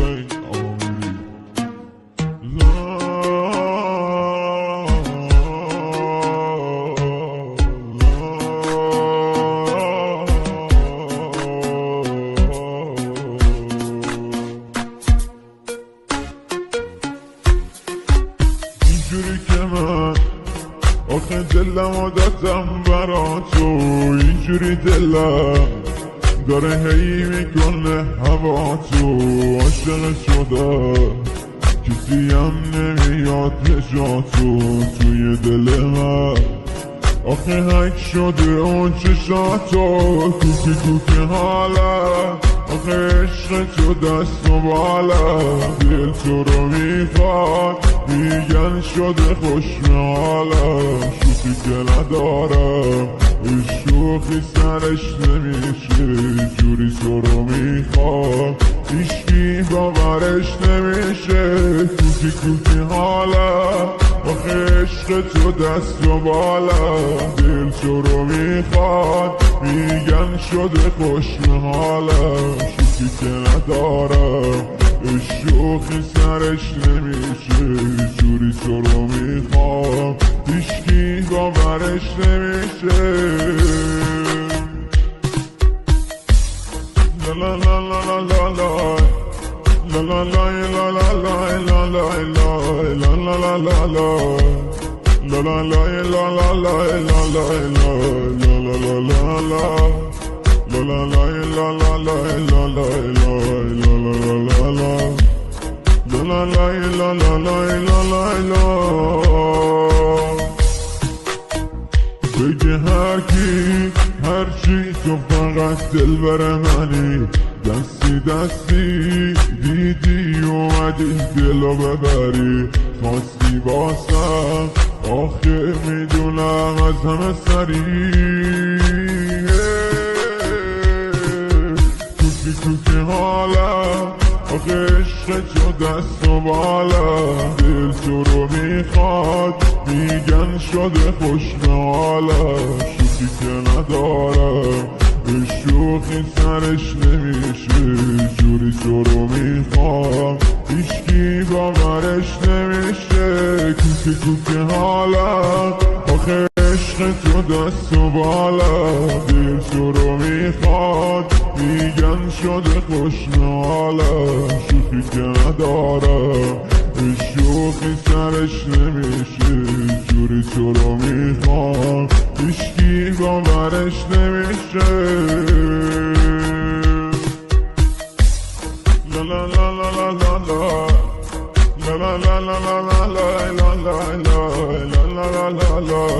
say آمین. اینجوری که من آخه دلم عادتم برا تو، اینجوری دلم داره هی میکنه هوا تو. عاشق شدم کسی هم نمیاد نجاتو توی دل من. آخه حک شده اون چشاتو کوکی کوکی حالم. آخه عشق تو دست و بالم، دل تو رو میخواد میگن شده خوش حالم. شوخی که ندارم شوخی سرش نمیشه، جوری تو رو میخوام هیچکی باورش نمیشه. کوکی کوکی حالم، آخه عشق تو دست و بالم، دل تو رو میخواد میگن شده خوش حالم. شوخی که ندارم شوخی سرش نمیشه، جوری تو رو میخوام هیچکی باورش نمیشه. لا لا لا لا لا لا لا لا لا لا لا لا لا لا لا لا لا بگه هر کی هر چی، تو فقط دل بر منی. دستی دستی دیدی اومدی دلو ببری، خواستی باسم آخه میدونم از همه سری. کوکی کوکی حالم، آخه عشق تو دست و بالم، دل تو رو میخواد میگن شده خوش حالم. شوخی که ندارم شوخی سرش نمیشه، جوری تو رو میخوام هیچکی باورش نمیشه. کوکی کوکی حالم، آخه عشق تو دست و بالم، دل تو رو میخواد میگن شده خوش حالم. شوخی که ندارم شوخی سرش نمیشه، جوری تو رو میخوام هیچکی باورش نمیشه. لا لا لا لا لا لا لا لا لا لا لا لا لا لا لا لا